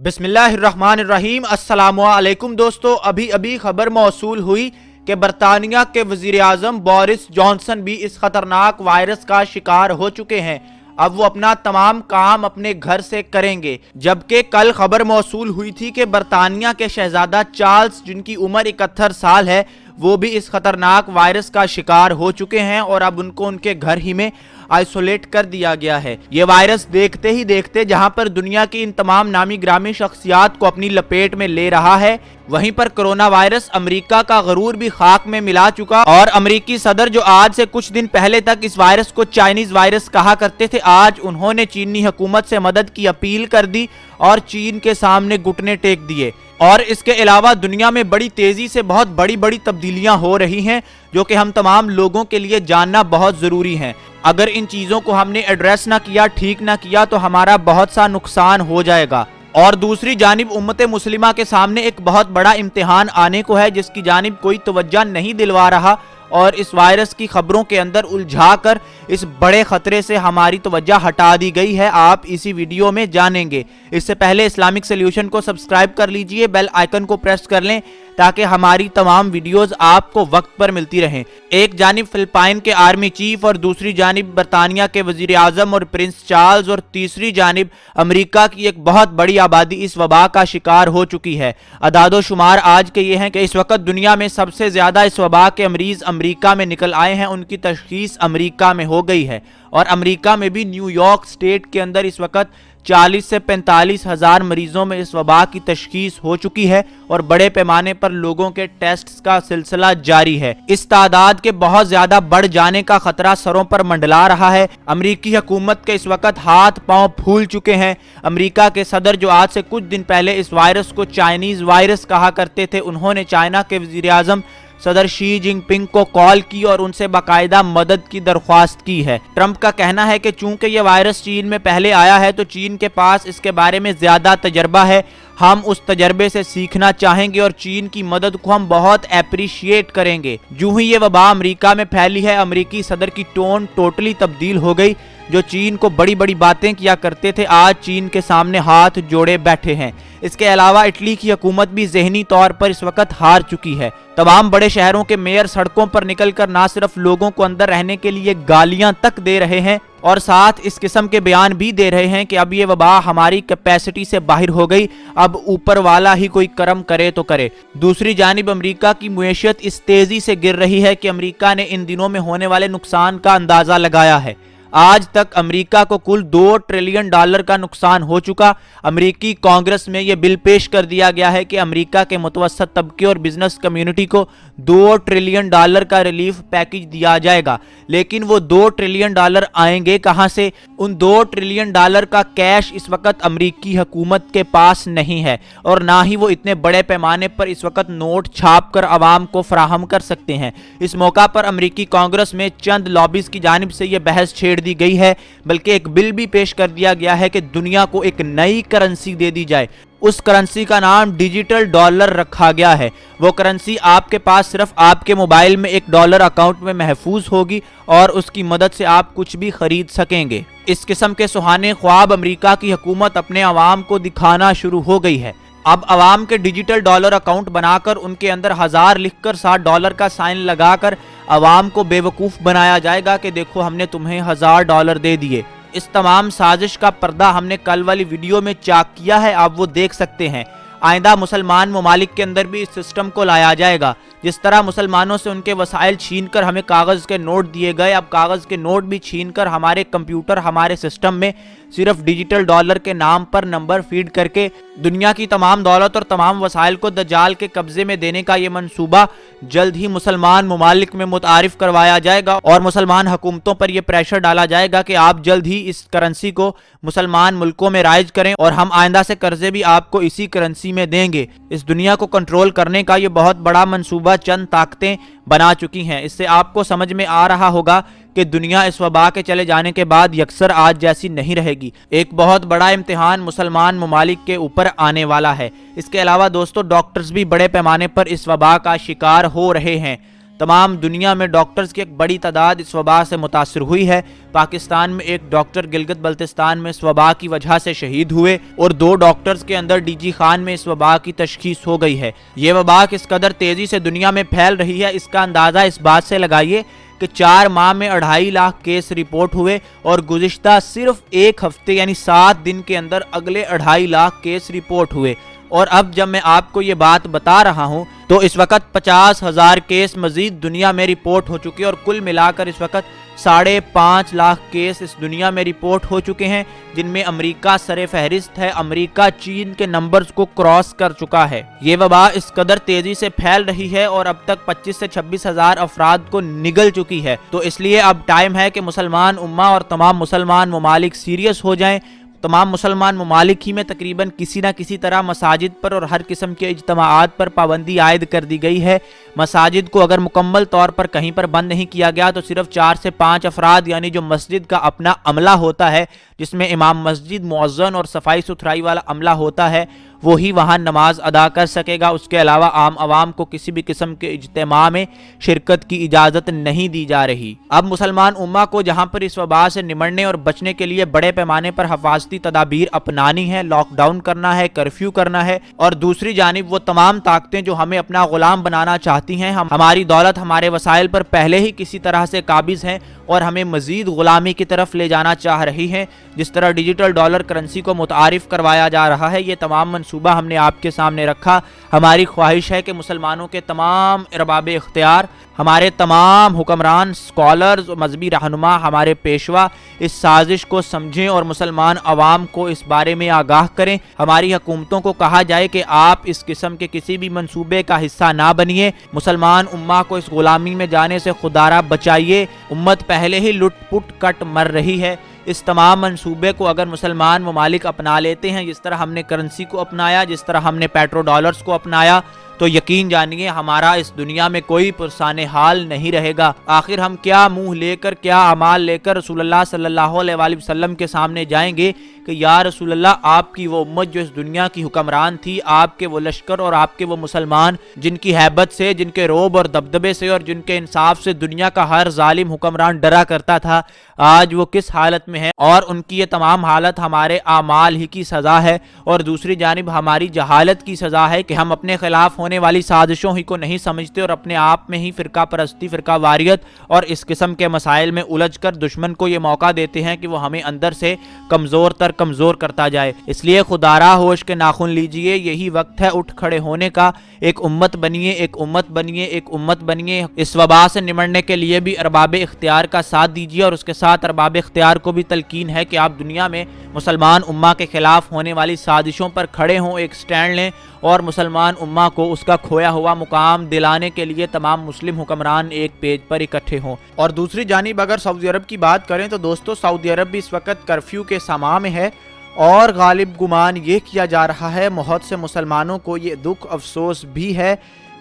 بسم اللہ الرحمن الرحیم۔ السلام علیکم دوستو، ابھی خبر موصول ہوئی کہ برطانیہ کے وزیر اعظم بورس جانسن بھی اس خطرناک وائرس کا شکار ہو چکے ہیں۔ اب وہ اپنا تمام کام اپنے گھر سے کریں گے، جبکہ کل خبر موصول ہوئی تھی کہ برطانیہ کے شہزادہ چارلز، جن کی عمر 71 سال ہے، وہ بھی اس خطرناک وائرس کا شکار ہو چکے ہیں اور اب ان کو ان کے گھر ہی میں آئسولیٹ کر دیا گیا ہے۔ یہ وائرس دیکھتے ہی دیکھتے جہاں پر دنیا کی ان تمام نامی گرامی شخصیات کو اپنی لپیٹ میں لے رہا ہے، وہیں پر کرونا وائرس امریکہ کا غرور بھی خاک میں ملا چکا، اور امریکی صدر جو آج سے کچھ دن پہلے تک اس وائرس کو چائنیز وائرس کہا کرتے تھے، آج انہوں نے چینی حکومت سے مدد کی اپیل کر دی اور چین کے سامنے گھٹنے ٹیک دیے۔ اور اس کے علاوہ دنیا میں بڑی تیزی سے بہت بڑی تبدیلیاں ہو رہی ہیں، جو کہ ہم تمام لوگوں کے لیے جاننا بہت ضروری ہے۔ اگر ان چیزوں کو ہم نے ایڈریس نہ کیا، ٹھیک نہ کیا، تو ہمارا بہت سا نقصان ہو جائے گا۔ اور دوسری جانب امت مسلمہ کے سامنے ایک بہت بڑا امتحان آنے کو ہے، جس کی جانب کوئی توجہ نہیں دلوا رہا، اور اس وائرس کی خبروں کے اندر الجھا کر اس بڑے خطرے سے ہماری توجہ ہٹا دی گئی ہے۔ آپ اسی ویڈیو میں جانیں گے۔ اس سے پہلے اسلامک سلیوشن کو سبسکرائب کر لیجئے، بیل آئیکن کو پریس کر لیں تاکہ ہماری تمام ویڈیوز آپ کو وقت پر ملتی رہیں۔ ایک جانب فلپائن کے آرمی چیف اور دوسری جانب برطانیہ کے وزیر اعظم اور پرنس چارلز، اور تیسری جانب امریکہ کی ایک بہت بڑی آبادی اس وبا کا شکار ہو چکی ہے۔ اعداد و شمار آج کے یہ ہیں کہ اس وقت دنیا میں سب سے زیادہ اس وبا کے مریض امریکہ میں نکل آئے ہیں، ان کی تشخیص امریکہ میں ہو گئی ہے، اور امریکہ میں بھی نیو یارک سٹیٹ کے اندر اس وقت 40 سے 45 ہزار مریضوں میں اس وبا کی تشخیص ہو چکی ہے، اور بڑے پیمانے پر لوگوں کے ٹیسٹس کا سلسلہ جاری ہے۔ اس تعداد کے بہت زیادہ بڑھ جانے کا خطرہ سروں پر منڈلا رہا ہے۔ امریکی حکومت کے اس وقت ہاتھ پاؤں پھول چکے ہیں۔ امریکہ کے صدر جو آج سے کچھ دن پہلے اس وائرس کو چائنیز وائرس کہا کرتے تھے، انہوں نے چائنا کے وزیر اعظم صدر شی جن پنگ کو کال کی اور ان سے باقاعدہ مدد کی درخواست کی ہے۔ ٹرمپ کا کہنا ہے کہ چونکہ یہ وائرس چین میں پہلے آیا ہے تو چین کے پاس اس کے بارے میں زیادہ تجربہ ہے، ہم اس تجربے سے سیکھنا چاہیں گے اور چین کی مدد کو ہم بہت اپریشیٹ کریں گے۔ جو ہی یہ وبا امریکہ میں پھیلی ہے، امریکی صدر کی ٹون ٹوٹلی تبدیل ہو گئی۔ جو چین کو بڑی باتیں کیا کرتے تھے، آج چین کے سامنے ہاتھ جوڑے بیٹھے ہیں۔ اس کے علاوہ اٹلی کی حکومت بھی ذہنی طور پر اس وقت ہار چکی ہے۔ تمام بڑے شہروں کے میئر سڑکوں پر نکل کر نہ صرف لوگوں کو اندر رہنے کے لیے گالیاں تک دے رہے ہیں، اور ساتھ اس قسم کے بیان بھی دے رہے ہیں کہ اب یہ وبا ہماری کیپیسٹی سے باہر ہو گئی، اب اوپر والا ہی کوئی کرم کرے تو کرے۔ دوسری جانب امریکہ کی معیشت اس تیزی سے گر رہی ہے کہ امریکہ نے ان دنوں میں ہونے والے نقصان کا اندازہ لگایا ہے۔ آج تک امریکہ کو کل $2 ٹریلین کا نقصان ہو چکا۔ امریکی کانگریس میں یہ بل پیش کر دیا گیا ہے کہ امریکہ کے متوسط طبقے اور بزنس کمیونٹی کو $2 ٹریلین کا ریلیف پیکج دیا جائے گا، لیکن وہ $2 ٹریلین آئیں گے کہاں سے؟ ان $2 ٹریلین کا کیش اس وقت امریکی حکومت کے پاس نہیں ہے، اور نہ ہی وہ اتنے بڑے پیمانے پر اس وقت نوٹ چھاپ کر عوام کو فراہم کر سکتے ہیں۔ اس موقع پر امریکی کانگریس میں چند لابیز کی جانب سے یہ بحث چھیڑ دی گئی ہے، بلکہ ایک بل بھی پیش کر دیا گیا ہے کہ دنیا کو ایک نئی کرنسی دے دی جائے۔ اس کرنسی کا نام ڈیجیٹل ڈالر رکھا گیا ہے۔ وہ کرنسی آپ کے پاس صرف آپ کے موبائل میں $1 اکاؤنٹ میں محفوظ ہوگی، اور اس کی مدد سے آپ کچھ بھی خرید سکیں گے۔ اس قسم کے سہانے خواب امریکہ کی حکومت اپنے عوام کو دکھانا شروع ہو گئی ہے۔ اب عوام کے ڈیجیٹل ڈالر اکاؤنٹ بنا کر ان کے اندر 1000 لکھ کر $60 کا سائن لگا کر عوام کو بے وقوف بنایا جائے گا کہ دیکھو ہم نے تمہیں $1000 دے دیے۔ اس تمام سازش کا پردہ ہم نے کل والی ویڈیو میں چاک کیا ہے، آپ وہ دیکھ سکتے ہیں۔ آئندہ مسلمان ممالک کے اندر بھی اس سسٹم کو لایا جائے گا۔ جس طرح مسلمانوں سے ان کے وسائل چھین کر ہمیں کاغذ کے نوٹ دیے گئے، اب کاغذ کے نوٹ بھی چھین کر ہمارے کمپیوٹر، ہمارے سسٹم میں صرف ڈیجیٹل ڈالر کے نام پر نمبر فیڈ کر کے دنیا کی تمام دولت اور تمام وسائل کو دجال کے قبضے میں دینے کا یہ منصوبہ جلد ہی مسلمان ممالک میں متعارف کروایا جائے گا، اور مسلمان حکومتوں پر یہ پریشر ڈالا جائے گا کہ آپ جلد ہی اس کرنسی کو مسلمان ملکوں میں رائج کریں، اور ہم آئندہ سے قرضے بھی آپ کو اسی کرنسی میں دیں گے۔ اس دنیا کو کنٹرول کرنے کا یہ بہت بڑا منصوبہ چند طاقتیں بنا چکی ہیں۔ اس سے آپ کو سمجھ میں آ رہا ہوگا کہ دنیا اس وبا کے چلے جانے کے بعد یکسر آج جیسی نہیں رہے گی۔ ایک بہت بڑا امتحان مسلمان ممالک کے اوپر آنے والا ہے۔ اس کے علاوہ دوستو ڈاکٹرز بھی بڑے پیمانے پر اس وبا کا شکار ہو رہے ہیں۔ तमाम दुनिया में डॉक्टर्स की एक बड़ी तादाद इस वबा से मुतासर हुई है। पाकिस्तान में एक डॉक्टर गिलगित बल्तिस्तान में इस वबा की वजह से शहीद हुए और 2 डॉक्टर्स के अंदर डीजी खान में इस वबा की तशखीस हो गई है। ये वबा किस कदर तेजी से दुनिया में फैल रही है, इसका अंदाजा इस बात से लगाइए कि 4 माह में 2.5 लाख केस रिपोर्ट हुए और गुज़िश्ता सिर्फ 1 हफ्ते यानी 7 दिन के अंदर अगले 2.5 लाख केस रिपोर्ट हुए। और अब जब मैं आपको ये बात बता रहा हूँ तो इस वक्त 50,000 केस मजीद दुनिया में रिपोर्ट हो चुके हैं और कुल मिलाकर इस वक्त 5.5 लाख केस इस दुनिया में रिपोर्ट हो चुके हैं, जिनमें अमेरिका सरे फहरिस्त है। अमेरिका चीन के नंबर्स को क्रॉस कर चुका है। ये वबा इस कदर तेजी से फैल रही है और अब तक 25 से 26 हज़ार अफराद को निगल चुकी है। तो इसलिए अब टाइम है कि मुसलमान उम्मा और तमाम मुसलमान ममालिक सीरियस हो जाएं। तमाम मुसलमान ममालिक ही में तकरीबन किसी न किसी तरह मसाजिद पर और हर किस्म के इज्तमाआत पर पाबंदी आयद कर दी गई है। मसाजिद को अगर मुकम्मल तौर पर कहीं पर बंद नहीं किया गया तो सिर्फ 4 से 5 अफराद यानी जो मस्जिद का अपना अमला होता है, जिसमें इमाम मस्जिद, मुअज्जिन और सफाई सुथराई वाला अमला होता है, वही वहाँ नमाज अदा कर सकेगा। उसके अलावा आम आवाम को किसी भी किस्म के इज्तिमा में शिरकत की इजाज़त नहीं दी जा रही। अब मुसलमान उम्मा को जहाँ पर इस वबा से निमटने और बचने के लिए बड़े पैमाने पर हिफाजती तदाबीर अपनानी है, लॉकडाउन करना है, कर्फ्यू करना है, और दूसरी जानिब वो तमाम ताकतें जो हमें अपना गुलाम बनाना चाहती हैं, हमारी दौलत, हमारे वसाइल पर पहले ही किसी तरह से काबिज हैं और हमें मजीद गुलामी की तरफ ले जाना चाह रही हैं। जिस तरह डिजिटल डॉलर करेंसी को मुतारिफ करवाया जा रहा है, ये तमाम मंसूबा हमने आपके सामने रखा। हमारी ख्वाहिश है कि मुसलमानों के तमाम अरबाब इख्तियार, हमारे तमाम हुक्मरान, स्कॉलर्स, मजहबी रहनुमा, हमारे पेशवा इस साजिश को समझें और मुसलमान अवाम को इस बारे में आगाह करें। हमारी हुकूमतों को कहा जाए कि आप इस किस्म के किसी भी मंसूबे का हिस्सा ना बनिए। मुसलमान उम्मा को इस गुलामी में जाने से खुदारा बचाइए। उम्मत पहले ही लुट पुट कट मर रही है। इस तमाम मंसूबे को अगर मुसलमान ममालिक अपना लेते हैं, जिस तरह हमने करेंसी को अपनाया, जिस तरह हमने पेट्रो डॉलर्स को अपनाया, तो यकीन जानिए हमारा इस दुनिया में कोई पुरसाने हाल नहीं रहेगा। आखिर हम क्या मुंह लेकर, क्या अमाल लेकर रसूलुल्लाह सल्लल्लाहु अलैहि वसल्लम के सामने जाएंगे कि या रसूलुल्लाह, आपकी वो उम्मत जो इस दुनिया की हुक्मरान थी, आपके वो लश्कर और आपके वो मुसलमान जिनकी हैबत से, जिनके रोब और दबदबे से और जिनके इंसाफ से दुनिया का हर जालिम हुक्मरान डरा करता था, आज वो किस हालत में है। और उनकी ये तमाम हालत हमारे आमाल ही की सज़ा है और दूसरी जानिब हमारी जहालत की सज़ा है कि हम अपने खिलाफ होने वाली साजिशों ही को नहीं समझते और अपने आप में ही फ़िरका परस्ती, फ़िरका वारियत और इस किस्म के मसाइल में उलझ कर दुश्मन को ये मौका देते हैं कि वो हमें अंदर से कमज़ोर करता जाए। इसलिए खुदारा होश के नाखून लीजिए, यही वक्त है उठ खड़े होने का। एक उम्मत बनिए, एक उम्मत बनिए, एक उम्मत बनिए। इस वबा से निमटने के लिए भी अरबाब इख्तियार का साथ दीजिए और उसके साथ अरबाब इख्तियार को भी तलकीन है कि आप दुनिया में मुसलमान उम्मा के खिलाफ होने वाली साजिशों पर खड़े हों, एक स्टैंड लें और मुसलमान उम्मा को उसका खोया हुआ मुकाम दिलाने के लिए तमाम मुस्लिम हुक्मरान एक पेज पर इकट्ठे हों। और दूसरी जानिब अगर सऊदी अरब की बात करें तो दोस्तों, सऊदी अरब भी इस वक्त कर्फ्यू के समा में है और गालिब गुमान ये किया जा रहा है, बहुत से मुसलमानों को ये दुख अफसोस भी है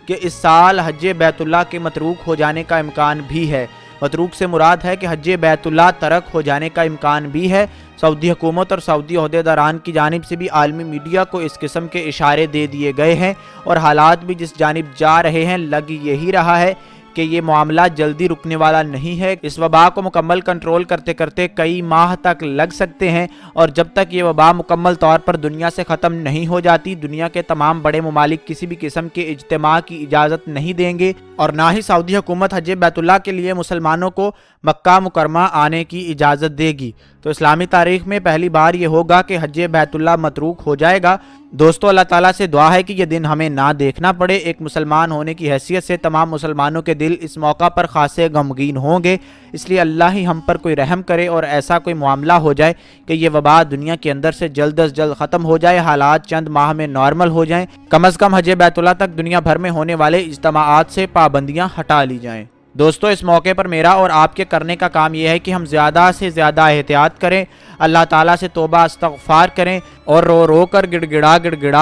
कि इस साल हज बैतुल्लाह के मतरूक हो जाने का इम्कान भी है। मतरूक से मुराद है कि हज बैतुल्लाह तरक हो जाने का इम्कान भी है। सऊदी हुकूमत और सऊदी ओहदेदारान की जानिब से भी आलमी मीडिया को इस किस्म के इशारे दे दिए गए हैं और हालात भी जिस जानिब जा रहे हैं, लग यही रहा है कि ये मामला जल्दी रुकने वाला नहीं है। इस वबा को मुकम्मल कंट्रोल करते करते कई माह तक लग सकते हैं और जब तक ये वबा मुकम्मल तौर पर दुनिया से ख़त्म नहीं हो जाती, दुनिया के तमाम बड़े ममालिक किसी भी किस्म के इज्तिमा की इजाज़त नहीं देंगे और ना ही सऊदी हुकूमत हज बैतुल्लाह के लिए मुसलमानों को मक्का मुकरमा आने की इजाज़त देगी। तो इस्लामी तारीख में पहली बार ये होगा कि हज बैतुल्लाह मतरूक हो जाएगा। दोस्तों, अल्लाह ताला से दुआ है कि ये दिन हमें ना देखना पड़े। एक मुसलमान होने की हैसियत से तमाम मुसलमानों के दिल इस मौका पर खासे गमगीन होंगे। इसलिए अल्लाह ही हम पर कोई रहम करे और ऐसा कोई मामला हो जाए कि ये वबा दुनिया के अंदर से जल्द अज जल्द ख़त्म हो जाए, हालात चंद माह में नॉर्मल हो जाएं। कम अज़ कम हज बैतुल्लाह तक दुनिया भर में होने वाले इज्तिमाआत से पाबंदियाँ हटा ली जाएँ। दोस्तों, इस मौके पर मेरा और आपके करने का काम यह है कि हम ज़्यादा से ज़्यादा एहतियात करें, अल्लाह ताला से तौबा इस्तग़फ़ार करें और रो रो कर गिड़गिड़ा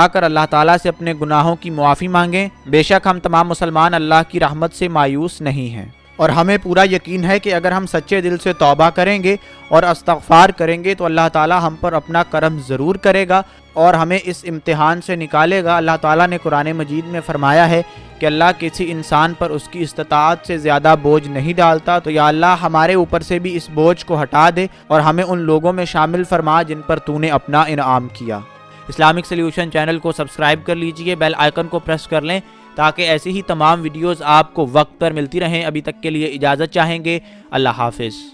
कर अल्लाह ताला से अपने गुनाहों की मुआफ़ी मांगें। बेशक हम तमाम मुसलमान अल्लाह की रहमत से मायूस नहीं हैं और हमें पूरा यकीन है कि अगर हम सच्चे दिल से तौबा करेंगे और इस्तग़फ़ार करेंगे तो अल्लाह ताला हम पर अपना करम ज़रूर करेगा और हमें इस इम्तिहान से निकालेगा। अल्लाह ताला ने कुरान मजीद में फरमाया है کہ اللہ کسی انسان پر اس کی استطاعت سے زیادہ بوجھ نہیں ڈالتا، تو یا اللہ ہمارے اوپر سے بھی اس بوجھ کو ہٹا دے اور ہمیں ان لوگوں میں شامل فرما جن پر تو نے اپنا انعام کیا۔ اسلامک سلیوشن چینل کو سبسکرائب کر لیجئے، بیل آئیکن کو پریس کر لیں تاکہ ایسی ہی تمام ویڈیوز آپ کو وقت پر ملتی رہیں۔ ابھی تک کے لیے اجازت چاہیں گے۔ اللہ حافظ۔